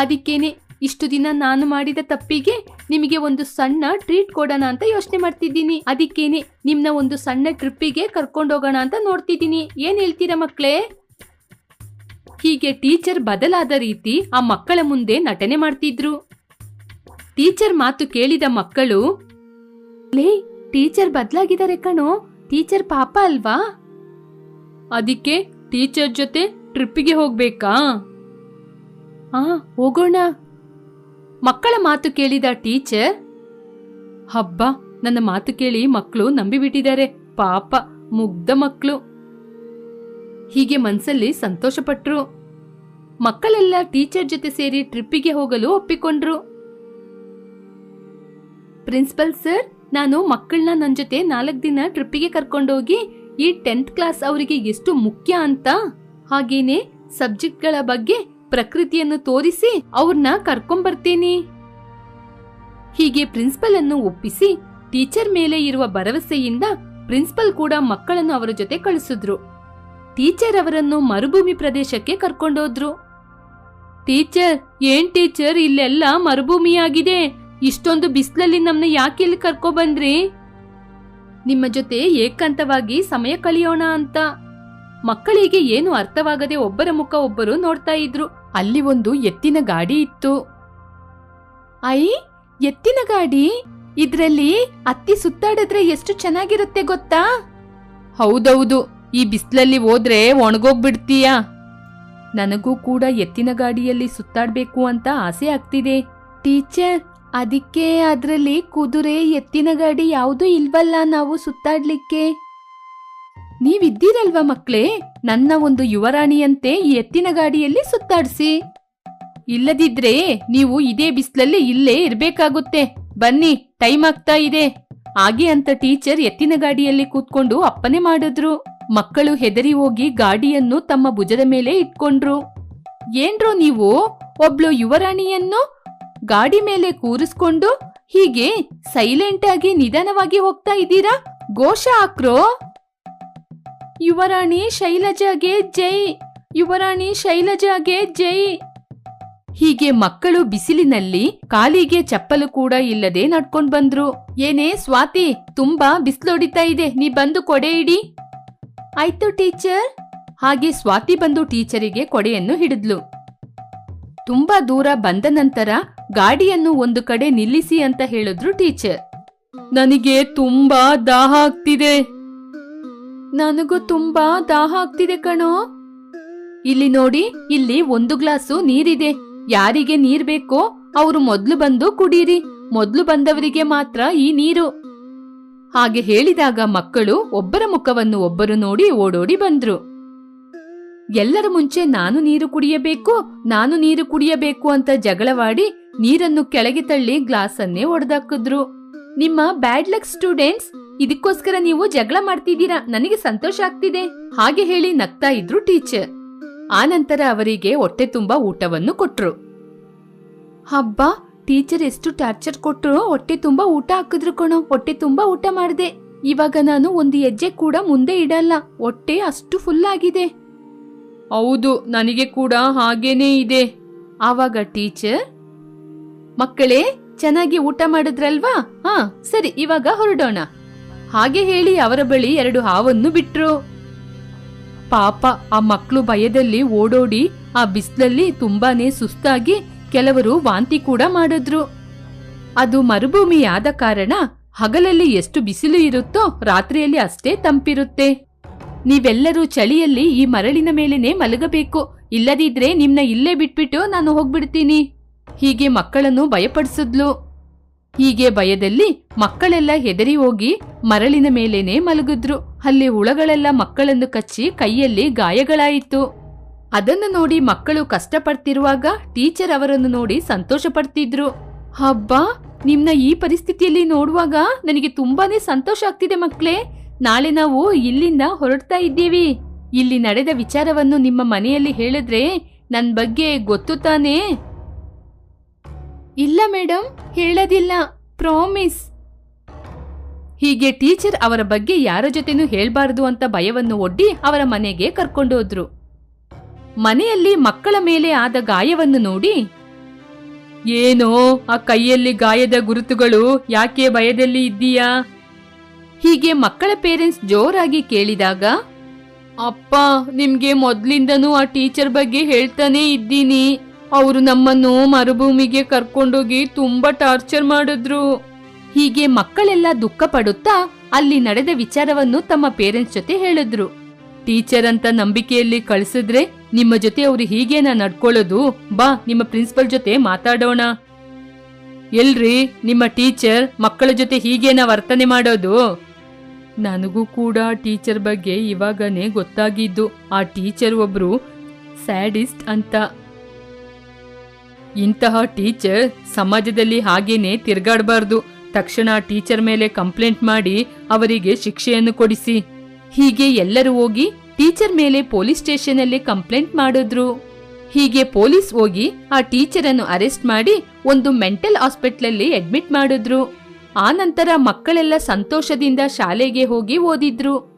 ಅದಕ್ಕೇನೆ ಇಷ್ಟು ದಿನ ನಾನು ಮಾಡಿದ ತಪ್ಪಿಗೆ ನಿಮಗೆ ಒಂದು ಸಣ್ಣ ಟ್ರೀಟ್ ಕೊಡೋಣ ಅಂತ ಯೋಚನೆ ಮಾಡ್ತಿದ್ದೀನಿ. ಅದಕ್ಕೇನೆ ನಿಮ್ನ ಒಂದು ಸಣ್ಣ ಟ್ರಿಪ್ಪಿಗೆ ಕರ್ಕೊಂಡೋಗೋಣ ಅಂತ ನೋಡ್ತಿದ್ದೀನಿ. ಏನ್ ಹೇಳ್ತೀರಾ ಮಕ್ಕಳೇ? ಹೀಗೆ ಟೀಚರ್ ಬದಲಾದ ರೀತಿ ಆ ಮಕ್ಕಳ ಮುಂದೆ ನಟನೆ ಮಾಡ್ತಿದ್ರು. ಟೀಚರ್ ಮಾತು ಕೇಳಿದ ಮಕ್ಕಳು, ಲೇ, ಟೀಚರ್ ಬದಲಾಗಿದ್ದಾರೆ ಕಣೋ, ಟೀಚರ್ ಪಾಪ ಅಲ್ವಾ? ಅದಕ್ಕೆ ಟೀಚರ್ ಜೊತೆ ಟ್ರಿಪ್ಪಿಗೆ ಹೋಗ್ಬೇಕಾ? ಹೋಗೋಣ. ಮಕ್ಕಳ ಮಾತು ಕೇಳಿದ ಟೀಚರ್, ಹಬ್ಬ, ನನ್ನ ಮಾತು ಕೇಳಿ ಮಕ್ಕಳು ನಂಬಿಬಿಟ್ಟಿದ್ದಾರೆ, ಪಾಪ ಮುಗ್ಧ ಮಕ್ಕಳು. ಹೀಗೆ ಮನ್ಸಲ್ಲಿ ಸಂತೋಷಪಟ್ರು. ಮಕ್ಕಳೆಲ್ಲ ಟೀಚರ್ ಜೊತೆ ಸೇರಿ ಟ್ರಿಪ್ಪಿಗೆ ಹೋಗಲು ಒಪ್ಪಿಕೊಂಡ್ರು. ಪ್ರಿನ್ಸಿಪಲ್ ಸರ್, ನಾನು ಮಕ್ಕಳನ್ನ ನನ್ನ ಜೊತೆ 4 ದಿನ ಟ್ರಿಪ್ಪಿಗೆ ಕರ್ಕೊಂಡೋಗಿ ಈ 10th ಕ್ಲಾಸ್ ಅವರಿಗೆ ಎಷ್ಟು ಮುಖ್ಯ ಅಂತ, ಹಾಗೇನೆ ಸಬ್ಜೆಕ್ಟ್ಗಳ ಬಗ್ಗೆ ಪ್ರಕೃತಿಯನ್ನು ತೋರಿಸಿ ಅವ್ರನ್ನ ಕರ್ಕೊಂಡ್ಬರ್ತೀನಿ. ಹೀಗೆ ಪ್ರಿನ್ಸಿಪಲ್ ಅನ್ನು ಒಪ್ಪಿಸಿ ಟೀಚರ್ ಮೇಲೆ ಇರುವ ಭರವಸೆಯಿಂದ ಪ್ರಿನ್ಸಿಪಲ್ ಕೂಡ ಮಕ್ಕಳನ್ನು ಅವರ ಜೊತೆ ಕಳಿಸಿದ್ರು. ಟೀಚರ್ ಅವರನ್ನು ಮರುಭೂಮಿ ಪ್ರದೇಶಕ್ಕೆ ಕರ್ಕೊಂಡೋದ್ರು. ಟೀಚರ್, ಏನ್ ಟೀಚರ್, ಇಲ್ಲೆಲ್ಲ ಮರುಭೂಮಿಯಾಗಿದೆ, ಇಷ್ಟೊಂದು ಬಿಸಿಲಲ್ಲಿ ನಮ್ನ ಯಾಕೆ ಇಲ್ಲಿ ಕರ್ಕೊ ಬಂದ್ರಿ? ನಿಮ್ಮ ಜೊತೆ ಏಕಾಂತವಾಗಿ ಸಮಯ ಕಳೆಯೋಣ ಅಂತ. ಮಕ್ಕಳಿಗೆ ಏನು ಅರ್ಥವಾಗದೆ ಒಬ್ಬರ ಮುಖ ಒಬ್ಬರು ನೋಡ್ತಾ ಇದ್ರು. ಅಲ್ಲಿ ಒಂದು ಎತ್ತಿನ ಗಾಡಿ ಇತ್ತು. ಎತ್ತಿನ ಗಾಡಿ? ಇದ್ರಲ್ಲಿ ಹತ್ತಿ ಸುತ್ತಾಡಿದ್ರೆ ಎಷ್ಟು ಚೆನ್ನಾಗಿರುತ್ತೆ ಗೊತ್ತಾ? ಹೌದೌದು, ಈ ಬಿಸಿಲಲ್ಲಿ ಹೋದ್ರೆ ಒಣಗೋಗ್ಬಿಡ್ತೀಯ. ನನಗೂ ಕೂಡ ಎತ್ತಿನ ಗಾಡಿಯಲ್ಲಿ ಸುತ್ತಾಡ್ಬೇಕು ಅಂತ ಆಸೆ ಆಗ್ತಿದೆ. ಟೀಚರ್, ಅದಕ್ಕೆ ಅದ್ರಲ್ಲಿ ಕುದುರೆ ಎತ್ತಿನ ಗಾಡಿ ಯಾವುದೂ ಇಲ್ವಲ್ಲ ನಾವು ಸುತ್ತಾಡ್ಲಿಕ್ಕೆ. ನೀವಿದ್ದೀರಲ್ವಾ ಮಕ್ಳೇ, ನನ್ನ ಒಂದು ಯುವರಾಣಿಯಂತೆ ಈ ಎತ್ತಿನ ಗಾಡಿಯಲ್ಲಿ ಸುತ್ತಾಡ್ಸಿ. ಇಲ್ಲದಿದ್ರೆ ನೀವು ಇದೇ ಬಿಸಿಲಲ್ಲಿ ಇಲ್ಲೇ ಇರ್ಬೇಕಾಗುತ್ತೆ. ಬನ್ನಿ, ಟೈಮ್ ಆಗ್ತಾ ಇದೆ. ಹಾಗೆ ಅಂತ ಟೀಚರ್ ಎತ್ತಿನ ಗಾಡಿಯಲ್ಲಿ ಕೂತ್ಕೊಂಡು ಅಪ್ಪನೆ ಮಾಡಿದ್ರು. ಮಕ್ಕಳು ಹೆದರಿ ಹೋಗಿ ಗಾಡಿಯನ್ನು ತಮ್ಮ ಭುಜದ ಮೇಲೆ ಇಟ್ಕೊಂಡ್ರು. ಏನ್ರೋ ನೀವು, ಒಬ್ಳು ಯುವರಾಣಿಯನ್ನು ಗಾಡಿ ಮೇಲೆ ಕೂರಿಸ್ಕೊಂಡು ಹೀಗೆ ಸೈಲೆಂಟ್ ಆಗಿ ನಿಧಾನವಾಗಿ ಹೋಗ್ತಾ ಇದ್ದೀರಾ? ಘೋಷ ಹಾಕ್ರೋ. ಯುವರಾಣಿ ಶೈಲಜಾಗೆ ಜೈ, ಯುವರಾಣಿ ಶೈಲಜಾಗೆ ಜೈ. ಹೀಗೆ ಮಕ್ಕಳು ಬಿಸಿಲಿನಲ್ಲಿ ಕಾಲಿಗೆ ಚಪ್ಪಲು ಕೂಡ ಇಲ್ಲದೆ ನಡ್ಕೊಂಡ್ ಬಂದ್ರು. ಏನೇ ಸ್ವಾತಿ, ತುಂಬಾ ಬಿಸಿಲೊಡಿತಾ ಇದೆ, ನೀ ಬಂದು ಕೊಡೆ ಇಡಿ. ಆಯ್ತು ಟೀಚರ್. ಹಾಗೆ ಸ್ವಾತಿ ಬಂದು ಟೀಚರಿಗೆ ಕೊಡೆಯನ್ನು ಹಿಡಿದ್ಲು. ತುಂಬಾ ದೂರ ಬಂದ ನಂತರ ಗಾಡಿಯನ್ನು ಒಂದು ಕಡೆ ನಿಲ್ಲಿಸಿ ಅಂತ ಹೇಳಿದ್ರು ಟೀಚರ್. ನನಗೆ ತುಂಬಾ ದಾಹ ಆಗ್ತಿದೆ. ನನಗೂ ತುಂಬಾ ದಾಹ ಆಗ್ತಿದೆ ಕಣೋ. ಇಲ್ಲಿ ನೋಡಿ, ಇಲ್ಲಿ 1 ಗ್ಲಾಸು ನೀರಿದೆ. ಯಾರಿಗೆ ನೀರ್ ಬೇಕೋ ಅವರು ಮೊದ್ಲು ಬಂದು ಕುಡೀರಿ. ಮೊದ್ಲು ಬಂದವರಿಗೆ ಮಾತ್ರ ಈ ನೀರು. ಹಾಗೆ ಹೇಳಿದಾಗ ಮಕ್ಕಳು ಒಬ್ಬರ ಮುಖವನ್ನು ಒಬ್ಬರು ನೋಡಿ ಓಡೋಡಿ ಬಂದ್ರು. ಎಲ್ಲರ ಮುಂಚೆ ನಾನು ನೀರು ಕುಡಿಯಬೇಕು ಅಂತ ಜಗಳವಾಡಿ ನೀರನ್ನು ಕೆಳಗೆ ತಳ್ಳಿ ಗ್ಲಾಸನ್ನೇ ಒಡೆದಾಕಿದ್ರು. ನಿಮ್ಮ ಬ್ಯಾಡ್ ಲಕ್ ಸ್ಟೂಡೆಂಟ್ಸ್, ಇದಕ್ಕೋಸ್ಕರ ನೀವು ಜಗಳ ಮಾಡ್ತಿದ್ದೀರಾ, ನನಗೆ ಸಂತೋಷ ಆಗ್ತಿದೆ. ಹಾಗೆ ಹೇಳಿ ನಗ್ತಾ ಇದ್ರು ಟೀಚರ್. ಆನಂತರ ಅವರಿಗೆ ಹೊಟ್ಟೆ ತುಂಬಾ ಊಟವನ್ನು ಕೊಟ್ರು. ಹಬ್ಬ, ಟೀಚರ್ ಎಷ್ಟು ಟಾರ್ಚರ್ ಕೊಟ್ರು, ಹೊಟ್ಟೆ ತುಂಬಾ ಊಟ ಹಾಕಿದ್ರು ಕಣೋ. ಹೊಟ್ಟೆ ತುಂಬಾ ಊಟ ಮಾಡಿದೆ. ಇವಾಗ ನಾನು ಒಂದು ಹೆಜ್ಜೆ ಕೂಡ ಮುಂದೆ ಇಡಲ್ಲ, ಹೊಟ್ಟೆ ಅಷ್ಟು ಫುಲ್ ಆಗಿದೆ. ಹೌದು, ನನಗೆ ಕೂಡ ಹಾಗೇನೇ ಇದೆ. ಆವಾಗ ಟೀಚರ್, ಮಕ್ಕಳೇ ಚೆನ್ನಾಗಿ ಊಟ ಮಾಡಿದ್ರಲ್ವಾ? ಸರಿ, ಇವಾಗ ಹೊರಡೋಣ. ಹಾಗೆ ಹೇಳಿ ಅವರ ಬಳಿ 2 ಹಾವನ್ನು ಬಿಟ್ರು. ಪಾಪ ಆ ಮಕ್ಕಳು ಭಯದಲ್ಲಿ ಓಡೋಡಿ ಆ ಬಿಸಿಲಲ್ಲಿ ತುಂಬಾನೇ ಸುಸ್ತಾಗಿ ಕೆಲವರು ವಾಂತಿ ಕೂಡ ಮಾಡಿದ್ರು. ಅದು ಮರುಭೂಮಿಯಾದ ಕಾರಣ ಹಗಲಲ್ಲಿ ಎಷ್ಟು ಬಿಸಿಲು ಇರುತ್ತೋ ರಾತ್ರಿಯಲ್ಲಿ ಅಷ್ಟೇ ತಂಪಿರುತ್ತೆ. ನೀವೆಲ್ಲರೂ ಚಳಿಯಲ್ಲಿ ಈ ಮರಳಿನ ಮೇಲೇನೆ ಮಲಗಬೇಕು, ಇಲ್ಲದಿದ್ರೆ ನಿಮ್ನ ಇಲ್ಲೇ ಬಿಟ್ಬಿಟ್ಟು ನಾನು ಹೋಗ್ಬಿಡ್ತೀನಿ. ಹೀಗೆ ಮಕ್ಕಳನ್ನು ಭಯಪಡಿಸಿದ್ಲು. ಹೀಗೆ ಭಯದಲ್ಲಿ ಮಕ್ಕಳೆಲ್ಲ ಹೆದರಿ ಹೋಗಿ ಮರಳಿನ ಮೇಲೇನೆ ಮಲಗಿದ್ರು. ಅಲ್ಲಿ ಹುಳಗಳೆಲ್ಲ ಮಕ್ಕಳನ್ನು ಕಚ್ಚಿ ಕೈಯಲ್ಲಿ ಗಾಯಗಳಾಯಿತು. ಅದನ್ನು ನೋಡಿ ಮಕ್ಕಳು ಕಷ್ಟಪಡ್ತಿರುವಾಗ ಟೀಚರ್ ಅವರನ್ನು ನೋಡಿ ಸಂತೋಷ ಪಡ್ತಿದ್ರು. ಹಬ್ಬಾ, ನಿಮ್ನ ಈ ಪರಿಸ್ಥಿತಿಯಲ್ಲಿ ನೋಡುವಾಗ ನನಗೆ ತುಂಬಾನೇ ಸಂತೋಷ ಆಗ್ತಿದೆ ಮಕ್ಕಳೇ. ನಾಳೆ ನಾವು ಇಲ್ಲಿಂದ ಹೊರಡ್ತಾ ಇದ್ದೀವಿ. ಇಲ್ಲಿ ನಡೆದ ವಿಚಾರವನ್ನು ನಿಮ್ಮ ಮನೆಯಲ್ಲಿ ಹೇಳಿದ್ರೆ ನನ್ ಬಗ್ಗೆ ಗೊತ್ತು ತಾನೇ? ಇಲ್ಲ ಮೇಡಮ್, ಹೇಳೋದಿಲ್ಲ, ಪ್ರಾಮಿಸ್. ಹೀಗೆ ಟೀಚರ್ ಅವರ ಬಗ್ಗೆ ಯಾರ ಜೊತೆನೂ ಹೇಳ್ಬಾರ್ದು ಅಂತ ಭಯವನ್ನು ಒಡ್ಡಿ ಅವರ ಮನೆಗೆ ಕರ್ಕೊಂಡೋದ್ರು. ಮನೆಯಲ್ಲಿ ಮಕ್ಕಳ ಮೇಲೆ ಆದ ಗಾಯವನ್ನು ನೋಡಿ, ಏನೋ ಆ ಕೈಯಲ್ಲಿ ಗಾಯದ ಗುರುತುಗಳು, ಯಾಕೆ ಭಯದಲ್ಲಿ ಇದ್ದೀಯಾ? ಹೀಗೆ ಮಕ್ಕಳ ಪೇರೆಂಟ್ಸ್ ಜೋರಾಗಿ ಕೇಳಿದಾಗ, ಅಪ್ಪ, ನಿಮ್ಗೆ ಮೊದ್ಲಿಂದನೂ ಆ ಟೀಚರ್ ಬಗ್ಗೆ ಹೇಳ್ತಾನೆ ಇದ್ದೀನಿ. ಅವರು ನಮ್ಮನ್ನು ಮರುಭೂಮಿಗೆ ಕರ್ಕೊಂಡೋಗಿ ತುಂಬಾ ಟಾರ್ಚರ್ ಮಾಡಿದ್ರು. ಹೀಗೆ ಮಕ್ಕಳೆಲ್ಲ ದುಃಖ ಪಡುತ್ತಾ ಅಲ್ಲಿ ನಡೆದ ವಿಚಾರವನ್ನು ತಮ್ಮ ಪೇರೆಂಟ್ಸ್ ಜೊತೆ ಹೇಳಿದ್ರು. ಟೀಚರ್ ಅಂತ ನಂಬಿಕೆಯಲ್ಲಿ ಕಳಿಸಿದ್ರೆ ನಿಮ್ಮ ಜೊತೆ ಅವ್ರು ಹೀಗೇನಾ ನಡ್ಕೊಳ್ಳೋದು? ಬಾ ನಿಮ್ಮ ಪ್ರಿನ್ಸಿಪಲ್ ಜೊತೆ ಮಾತಾಡೋಣ. ಎಲ್ರಿ ನಿಮ್ಮ ಟೀಚರ್ ಮಕ್ಕಳ ಜೊತೆ ಹೀಗೇನಾ ವರ್ತನೆ ಮಾಡೋದು? ನನಗೂ ಕೂಡ ಟೀಚರ್ ಬಗ್ಗೆ ಇವಾಗನೇ ಗೊತ್ತಾಗಿದ್ದು. ಆ ಟೀಚರ್ ಒಬ್ರು ಸ್ಯಾಡಿಸ್ಟ್ ಅಂತ. ಇಂತಹ ಟೀಚರ್ ಸಮಾಜದಲ್ಲಿ ಹಾಗೇನೆ ತಿರ್ಗಾಡಬಾರ್ದು. ತಕ್ಷಣ ಟೀಚರ್ ಮೇಲೆ ಕಂಪ್ಲೇಂಟ್ ಮಾಡಿ ಅವರಿಗೆ ಶಿಕ್ಷೆಯನ್ನು ಕೊಡಿಸಿ. ಹೀಗೆ ಎಲ್ಲರೂ ಹೋಗಿ ಟೀಚರ್ ಮೇಲೆ ಪೊಲೀಸ್ ಸ್ಟೇಷನ್ ಅಲ್ಲಿ ಕಂಪ್ಲೇಂಟ್ ಮಾಡಿದ್ರು. ಹೀಗೆ ಪೊಲೀಸ್ ಹೋಗಿ ಆ ಟೀಚರ್ ಅನ್ನು ಅರೆಸ್ಟ್ ಮಾಡಿ ಒಂದು ಮೆಂಟಲ್ ಹಾಸ್ಪಿಟಲ್ ಅಲ್ಲಿ ಅಡ್ಮಿಟ್ ಮಾಡಿದ್ರು. ಆ ನಂತರ ಮಕ್ಕಳೆಲ್ಲ ಸಂತೋಷದಿಂದ ಶಾಲೆಗೆ ಹೋಗಿ ಓದಿದ್ರು.